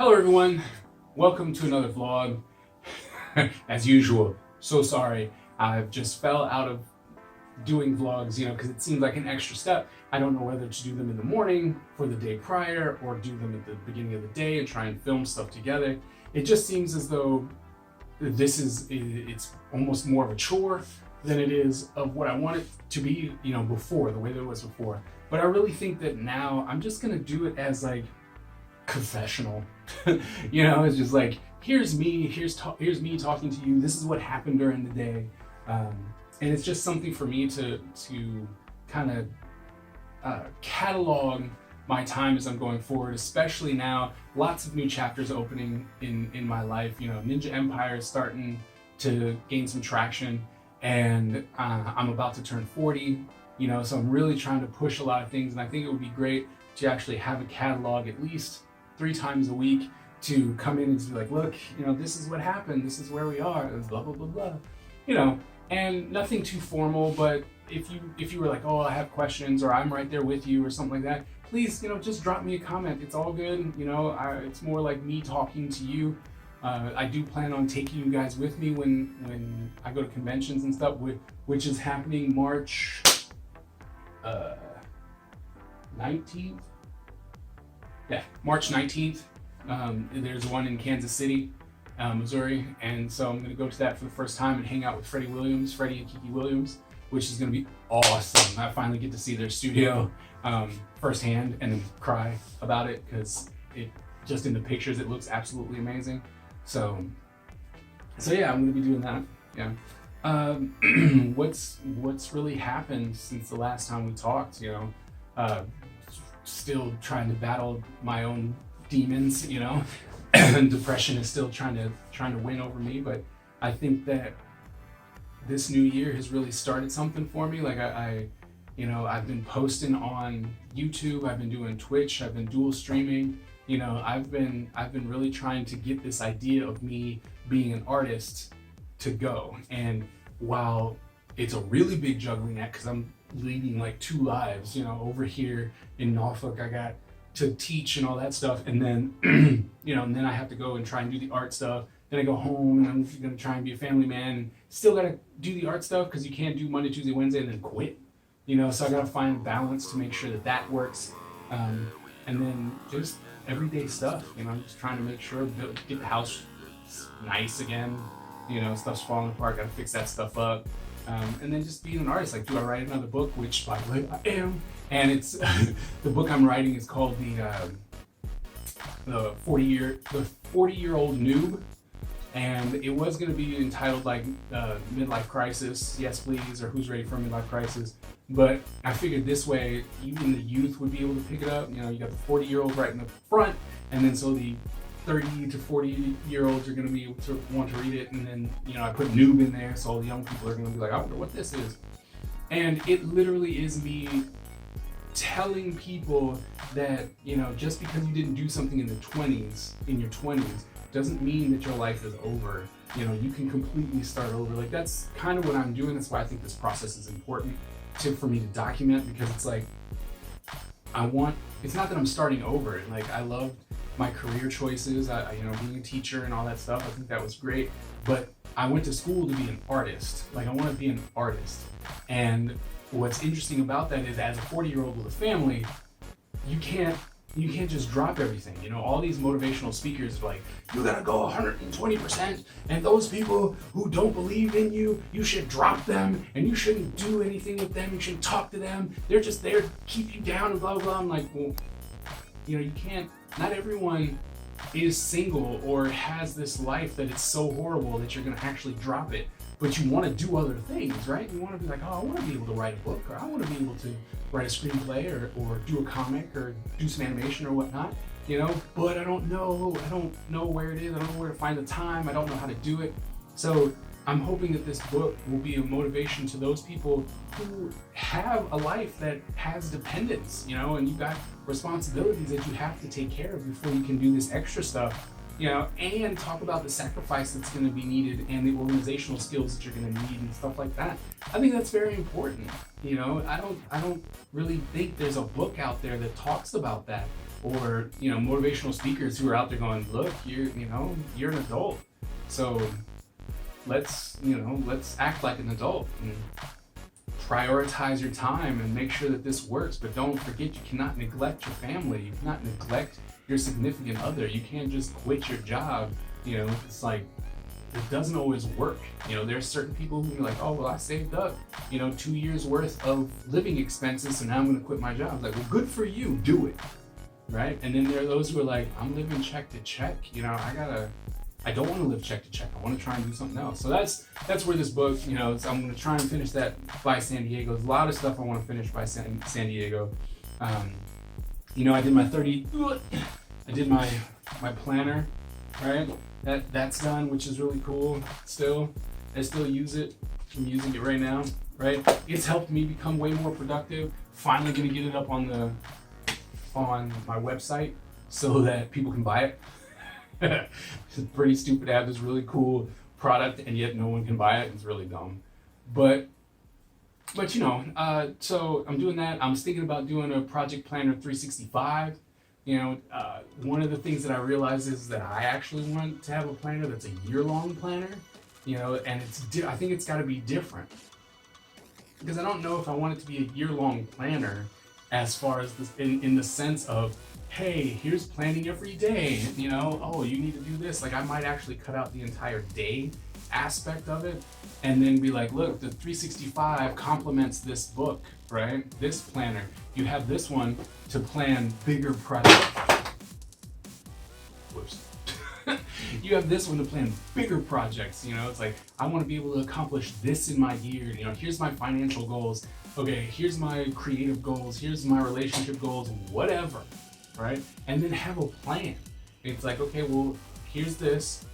Hello everyone, welcome to another vlog. As usual, so sorry, I've just fell out of doing vlogs, because it seems like an extra step. I don't know whether to do them in the morning for the day prior or do them at the beginning of the day and try and film stuff together. It just seems as though it's almost more of a chore than it is of what I want it to be, before, the way that it was before. But I really think that now I'm just gonna do it as like confessional. It's just like, here's me, here's me talking to you. This is what happened during the day, and it's just something for me to kind of catalog my time as I'm going forward. Especially now, lots of new chapters opening in my life. Ninja Empire is starting to gain some traction, and I'm about to turn 40. So I'm really trying to push a lot of things, and I think it would be great to actually have a catalog at least 3 times a week to come in and just be like, look, this is what happened, this is where we are, blah blah blah blah, and nothing too formal. But if you were like, oh, I have questions, or I'm right there with you, or something like that, please, just drop me a comment. It's all good. It's more like me talking to you. I do plan on taking you guys with me when I go to conventions and stuff, which is happening March 19th. Yeah, March 19th. There's one in Kansas City, Missouri, and so I'm gonna go to that for the first time and hang out with Freddie and Kiki Williams, which is gonna be awesome. I finally get to see their studio firsthand and then cry about it, because it just in the pictures it looks absolutely amazing. So yeah, I'm gonna be doing that. Yeah. What's really happened since the last time we talked? Still trying to battle my own demons, and depression is still trying to win over me. But I think that this new year has really started something for me. Like I've been posting on YouTube, I've been doing Twitch, I've been dual streaming. I've been really trying to get this idea of me being an artist to go. And while it's a really big juggling act, because I'm leading like 2 lives, over here in Norfolk, I got to teach and all that stuff, and then and then I have to go and try and do the art stuff. Then I go home and I'm gonna try and be a family man, and still gotta do the art stuff, because you can't do Monday, Tuesday, Wednesday and then quit. So I gotta find a balance to make sure that works. And then just everyday stuff, I'm just trying to make sure get the house nice again. Stuff's falling apart, gotta fix that stuff up. And then just being an artist. Like, do I write another book? Which, by the way, I am. And it's the book I'm writing is called the 40-year-old noob, and it was going to be entitled like Midlife Crisis, Yes Please, or Who's Ready for a Midlife Crisis. But I figured this way, even the youth would be able to pick it up. You got the 40-year-old right in the front, and then so the 30 to 40-year-olds are going to be able to want to read it. And then, I put noob in there, so all the young people are going to be like, I wonder what this is. And it literally is me telling people that, just because you didn't do something in your 20s, doesn't mean that your life is over. You can completely start over. Like, that's kind of what I'm doing. That's why I think this process is important for me to document, because it's like, it's not that I'm starting over. Like, I loved my career choices, being a teacher and all that stuff. I think that was great, but I went to school to be an artist. Like, I want to be an artist. And what's interesting about that is, as a 40-year-old with a family, you can't just drop everything. All these motivational speakers are like, you gotta go 120%, and those people who don't believe in you, you should drop them, and you shouldn't do anything with them, you shouldn't talk to them, they're just there to keep you down, and blah blah blah. I'm like, well, you can't. Not everyone is single or has this life that it's so horrible that you're gonna actually drop it. But you want to do other things, right? You want to be like, oh, I want to be able to write a book, or I want to be able to write a screenplay, or do a comic, or do some animation or whatnot, but I don't know where it is. I don't know where to find the time. I don't know how to do it. So I'm hoping that this book will be a motivation to those people who have a life that has dependence, and you've got responsibilities that you have to take care of before you can do this extra stuff. And talk about the sacrifice that's going to be needed and the organizational skills that you're going to need and stuff like that. I think that's very important. I don't really think there's a book out there that talks about that. or motivational speakers who are out there going, look, you're an adult, so let's act like an adult and prioritize your time and make sure that this works. But don't forget, you cannot neglect your family, you cannot neglect your significant other. You can't just quit your job. It's like, it doesn't always work. There's certain people who are like, oh, well, I saved up 2 years worth of living expenses, so now I'm going to quit my job. Like, well, good for you, do it, right? And then there are those who are like, I'm living check to check. I don't want to live check to check. I want to try and do something else. So that's where this book, I'm going to try and finish that by San Diego. There's a lot of stuff I want to finish by San Diego. I did my I did my planner, right? That's done, which is really cool. I still use it. I'm using it right now, right? It's helped me become way more productive. Finally gonna get it up on my website so that people can buy it. It's a pretty stupid to have this really cool product and yet no one can buy it. It's really dumb. But so I'm doing that. I was thinking about doing a project planner 365. One of the things that I realized is that I actually want to have a planner that's a year-long planner, and I think it's got to be different, because I don't know if I want it to be a year-long planner as far as this, in the sense of, hey, here's planning every day, oh, you need to do this. Like, I might actually cut out the entire day aspect of it and then be like, look, the 365 complements this book, right? This planner, you have this one to plan bigger projects. Whoops. You have this one to plan bigger projects. It's like, I want to be able to accomplish this in my year. Here's my financial goals. Okay, here's my creative goals. Here's my relationship goals, whatever, right? And then have a plan. It's like, okay, well, here's this.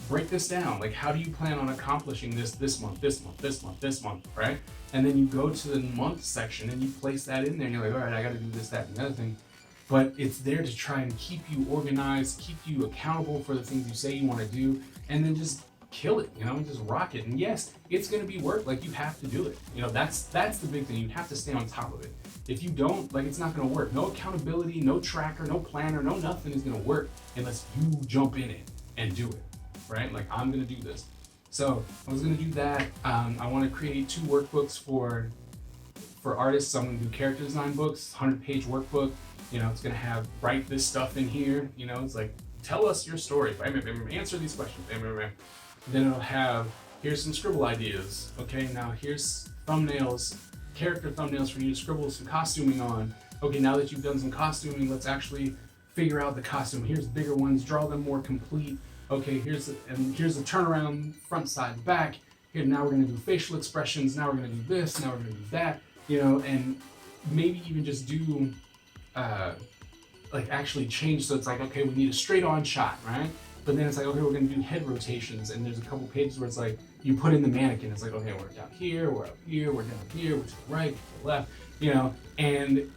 Break this down. Like, how do you plan on accomplishing this month, this month, right? And then you go to the month section and you place that in there and you're like, all right, I got to do this, that, and the other thing. But it's there to try and keep you organized, keep you accountable for the things you say you want to do, and then just kill it, just rock it. And yes, it's going to be work. Like, you have to do it. That's the big thing. You have to stay on top of it. If you don't, like, it's not going to work. No accountability, no tracker, no planner, no nothing is going to work unless you jump in it and do it. Right? Like, I'm gonna do this. So I was gonna do that. I want to create 2 workbooks for artists. So I'm gonna do character design books, 100-page workbook. It's gonna have, write this stuff in here. It's like, tell us your story. Answer these questions. Then it'll have, here's some scribble ideas. Okay, now here's thumbnails, character thumbnails for you to scribble some costuming on. Okay, now that you've done some costuming, let's actually figure out the costume. Here's bigger ones, draw them more complete. Okay, here's the turnaround, front, side, back. Here, now we're gonna do facial expressions. Now we're gonna do this. Now we're gonna do that. And maybe even just do, like, actually change. So it's like, okay, we need a straight-on shot, right? But then it's like, okay, we're gonna do head rotations. And there's a couple pages where it's like, you put in the mannequin. It's like, okay, we're down here, we're up here, we're down here, we're to the right, to the left, and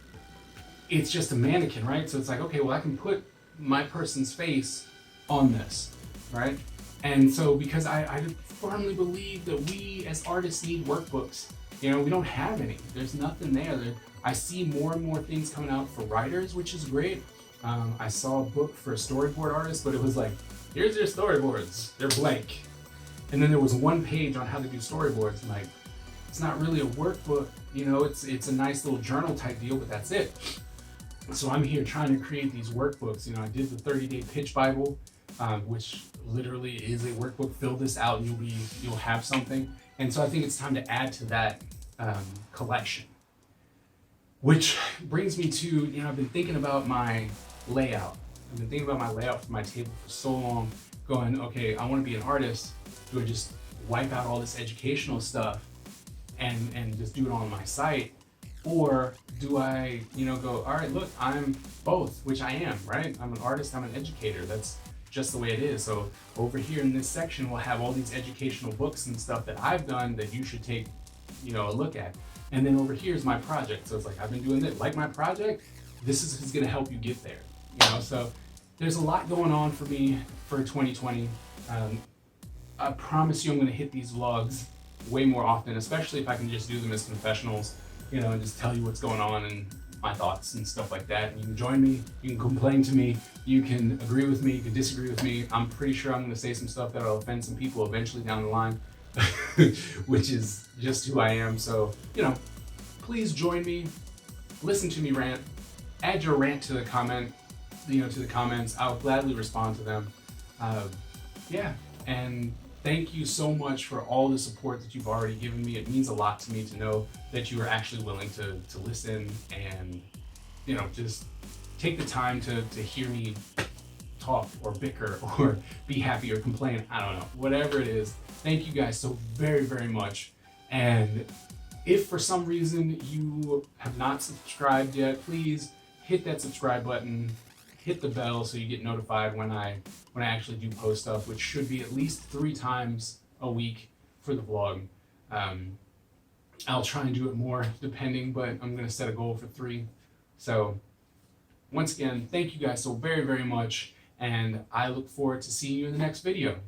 it's just a mannequin, right? So it's like, okay, well, I can put my person's face on this. Right? And so, because I firmly believe that we as artists need workbooks. We don't have any. There's nothing there. I see more and more things coming out for writers, which is great. I saw a book for a storyboard artist, but it was like, here's your storyboards. They're blank. And then there was one page on how to do storyboards. And like, it's not really a workbook. It's a nice little journal type deal, but that's it. So I'm here trying to create these workbooks. I did the 30-day pitch Bible, which literally is a workbook. Fill this out and you'll have something. And so I think it's time to add to that collection. Which brings me to, I've been thinking about my layout. I've been thinking about my layout for my table for so long, going, okay, I want to be an artist. Do I just wipe out all this educational stuff and just do it on my site? Or do I, go, all right, look, I'm both, which I am, right? I'm an artist, I'm an educator. That's just the way it is. So over here in this section, we'll have all these educational books and stuff that I've done that you should take, a look at. And then over here is my project. So it's like, I've been doing this, like my project, this is going to help you get there. So there's a lot going on for me for 2020. I promise you I'm going to hit these vlogs way more often, especially if I can just do them as confessionals, and just tell you what's going on and my thoughts and stuff like that. And you can join me, you can complain to me, you can agree with me, you can disagree with me. I'm pretty sure I'm going to say some stuff that'll offend some people eventually down the line, which is just who I am. So, please join me, listen to me rant, add your rant to the to the comments. I'll gladly respond to them. Yeah, and thank you so much for all the support that you've already given me. It means a lot to me to know that you are actually willing to listen and, just take the time to hear me talk or bicker or be happy or complain. I don't know, whatever it is. Thank you guys so very, very much. And if for some reason you have not subscribed yet, please hit that subscribe button, hit the bell so you get notified when I actually do post stuff, which should be at least 3 times a week for the vlog. I'll try and do it more depending, but I'm going to set a goal for 3. So once again, thank you guys so very, very much, and I look forward to seeing you in the next video.